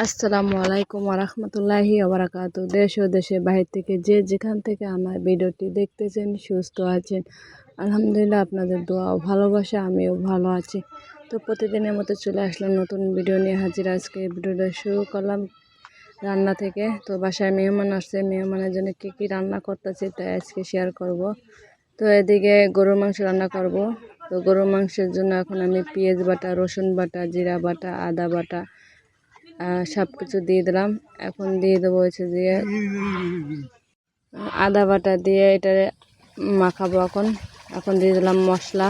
আসসালামু আলাইকুম ওরহমতুল্লাহি ওবরাকাতু। দেশ ও দেশের বাহির থেকে যে যেখান থেকে আমার ভিডিওটি দেখতেছেন সুস্থ আছেন, আলহামদুলিল্লাহ। আপনাদের দোয়া ও ভালোবাসা আমিও ভালো আছি। তো প্রতিদিনের মতো চলে আসলাম নতুন ভিডিও নিয়ে হাজির। আজকে ভিডিওটা শুরু করলাম রান্না থেকে। তো বাসায় মেহমান আসছে, মেহমানের জন্য কী কী রান্না করতেছি তাই আজকে শেয়ার করব। তো এদিকে গরুর মাংস রান্না করব। তো গরুর মাংসের জন্য এখন আমি পেঁয়াজ বাটা, রসুন বাটা, জিরা বাটা, আদা বাটা সব কিছু দিয়ে দিলাম। এখন দিয়ে দেবো হচ্ছে দিয়ে আদা বাটা দিয়ে এটা মাখাবো। এখন এখন দিয়ে দিলাম মশলা।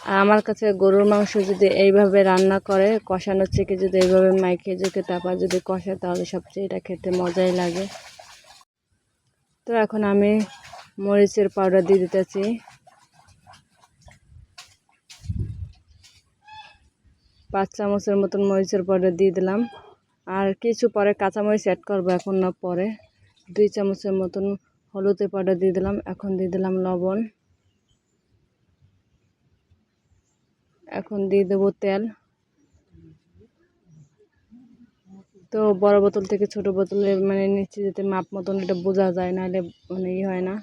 আর আমার কাছে গরুর মাংস যদি এইভাবে রান্না করে, কষানোর থেকে যদি এইভাবে মাইকে যদি তারপর যদি কষায়, তাহলে সবচেয়ে এটা খেতে মজাই লাগে। তো এখন আমি মরিচের পাউডার দিয়ে দিতেছি। 5 চামচের মতন মরিচের পাউডার দিয়ে দিলাম। আর কিছু পরে কাঁচামরিচ অ্যাড করবো, এখন না পরে। 2 চামচের মতন হলুদের পাউডার দিয়ে দিলাম। এখন দিয়ে দিলাম লবণ। এখন দিয়ে দেবো তেল। তো বড় বোতল থেকে ছোট বোতলে মানে নিচে যেতে মাপ মতন এটা বোঝা যায়, নাহলে মানে হয় না।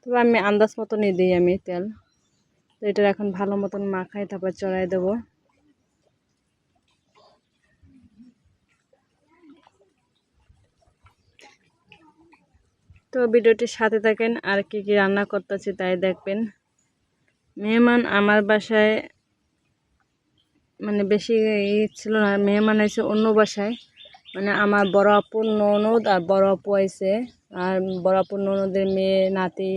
তবে আমি আন্দাজ মতনই দিই আমি তেল। তো এটা এখন ভালো মতন মাখাই, তারপর চড়াই দেবো। তো ভিডিওটির সাথে থাকেন, আর কি কি রান্না করতেছি তাই দেখবেন। মেহমান আমার বাসায় মানে বেশি ছিল না, মেহমান এসে অন্য বাসায়, মানে আমার বড় আপুর ননদ আর বড় আপু আইছে। আর বড় আপুর ননদের মেয়ে নাতি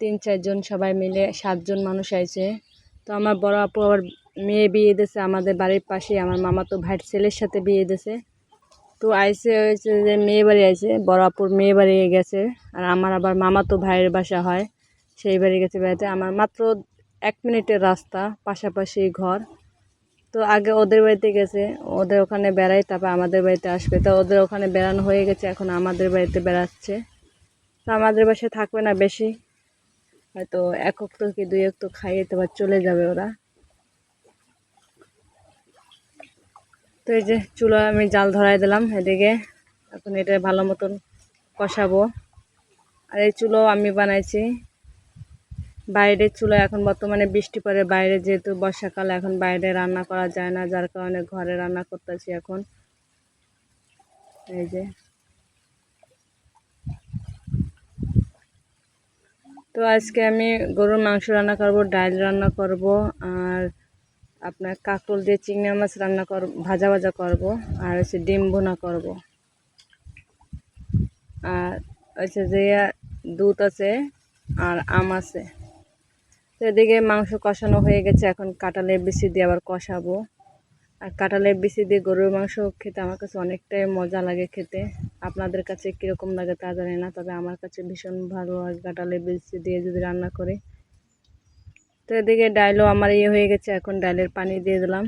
3-4 জন, সবাই মিলে 7 জন মানুষ আইছে। তো আমার বড় আপু আবার মেয়ে বিয়ে দিয়েছে আমাদের বাড়ির পাশে, আমার মামাতো ভাইয়ের ছেলের সাথে বিয়ে দিয়েছে। তো আইসে হয়েছে যে মেয়ে বাড়ি আইছে, বড় আপুর মেয়ে বাড়ি গেছে। আর আমার আবার মামাতো ভাইয়ের বাসা হয়, সেই বাড়ি গেছে বেড়াতে। আমার মাত্র 1 মিনিটের রাস্তা, পাশাপাশি ঘর। তো আগে ওদের বাড়িতে গেছে, ওদের ওখানে বেড়াই, তারপর আমাদের বাড়িতে আসবে। তো ওদের ওখানে বেড়ানো হয়ে গেছে, এখন আমাদের বাড়িতে বেড়াচ্ছে। তো আমাদের বাসায় থাকবে না বেশি, হয়তো 1 তো কি 2 তো খাইয়ে তারপর চলে যাবে ওরা। তো এই যে চুলা আমি জাল ধরাই দিলাম এদিকে। এখন এটা ভালো মতন কষাবো। আর এই চুলো আমি বানাইছি বাইরের চুলা। এখন বর্তমানে বৃষ্টি পড়ে বাইরে, যেহেতু বর্ষাকাল, এখন বাইরে রান্না করা যায় না, যার কারণে ঘরে রান্না করতেছি এখন। এই যে তো আজকে আমি গরুর মাংস রান্না করব, ডাল রান্না করব, আর আপনার কাঁকরোল দিয়ে চিংড়ি মাছ রান্না করব, ভাজা ভাজা করব, আর হচ্ছে ডিম ভুনা করব। আর হচ্ছে যে দুধ আছে আর আম আছে। তো এদিকে মাংস কষানো হয়ে গেছে, এখন কাঁঠালের বিচি দিয়ে আবার কষাবো। আর কাঁঠালের বিচি দিয়ে গরুর মাংস খেতে আমার কাছে অনেকটাই মজা লাগে খেতে। আপনাদের কাছে কীরকম লাগে তা জানি না, তবে আমার কাছে ভীষণ ভালো লাগে কাঁঠালের বিচি দিয়ে যদি রান্না করে। তো এদিকে ডালও আমার হয়ে গেছে, এখন ডালের পানি দিয়ে দিলাম।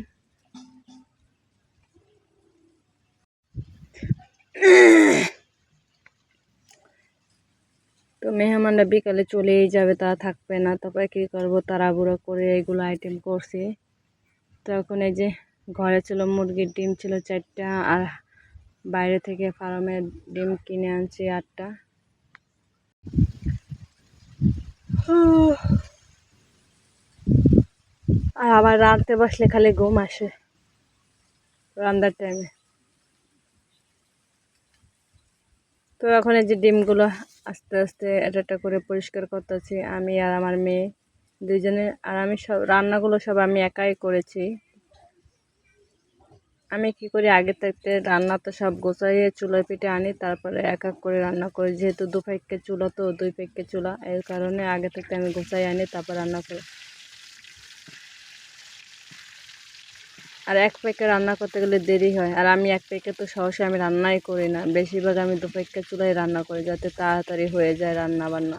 তো মেহমানরা বিকালে চলেই যাবে, তারা থাকবে না, তারপরে কী করবো, তাড়াহুড়ো করে এইগুলো আইটেম করছি। তো এখন এই যে ঘরে ছিল মুরগির ডিম ছিল 4টা, আর বাইরে থেকে ফার্মের ডিম কিনে আনছি 8টা। আর আবার রাঁধতে বসলে খালি ঘুম আসে রান্নার টাইমে। তো এখন এই যে ডিমগুলো আস্তে আস্তে একটা একটা করে পরিষ্কার করতেছি আমি আর আমার মেয়ে দুইজনে। আর আমি সব রান্নাগুলো সব আমি একাই করেছি। আমি কি করি, আগে থাকতে রান্না তো সব গোছাইয়ে চুলায় পিঠে আনি, তারপরে এক এক করে রান্না করি। যেহেতু 2 পাইকে চুলা, তো 2 পাইকে চুলা, এর কারণে আগে থাকতে আমি গোছাই আনি, তারপর রান্না করি। আর 1 পাইকে রান্না করতে গেলে দেরি হয়, আর আমি 1 পাইকে তো সহসা আমি রান্নাই করি না, বেশিরভাগ আমি 2 পাইকে চুলায় রান্না করি, যাতে তাড়াতাড়ি হয়ে যায় রান্না বান্না।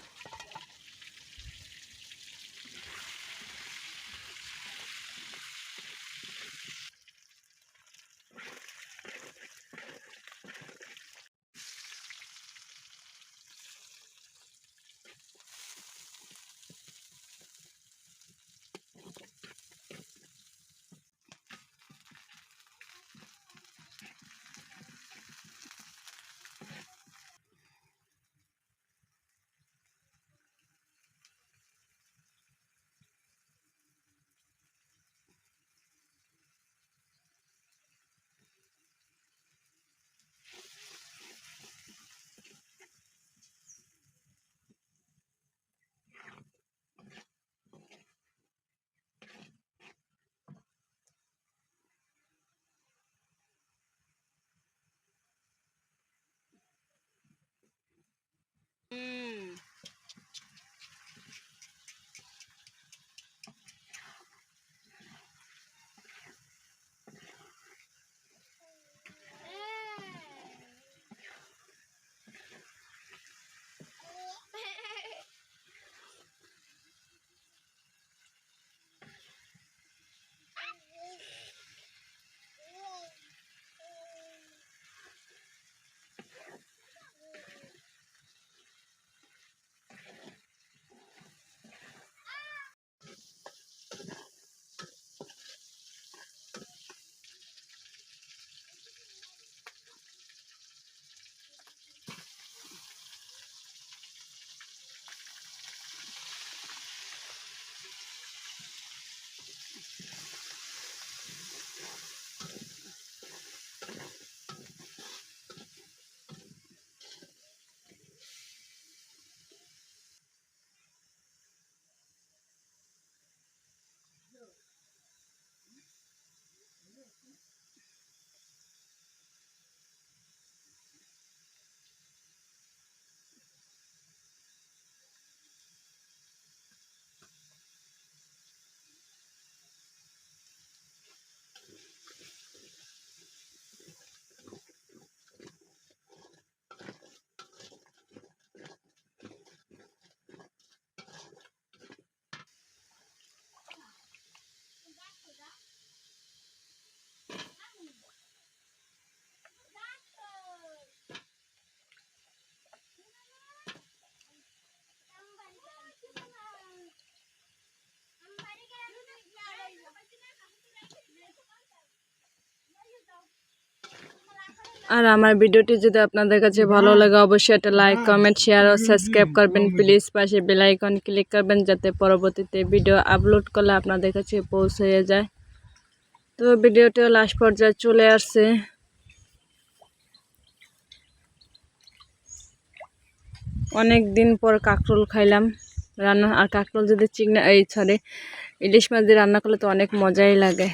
আর আমার ভিডিওটি যদি আপনাদের কাছে ভালো লাগে অবশ্যই একটা লাইক কমেন্ট শেয়ার ও সাবস্ক্রাইব করবেন প্লিজ। পাশে বেল আইকন ক্লিক করবেন যাতে পরবর্তীতে ভিডিও আপলোড করলে আপনাদের কাছে পৌঁছে যায়। তো ভিডিওটিও লাস্ট পর্যায়ে চলে আসছে। অনেক দিন পর কাঁকরোল খাইলাম রান্না, আর কাঁকরোল যদি ইলিশ মাছ দিয়ে রান্না করলে তো অনেক মজাই লাগে।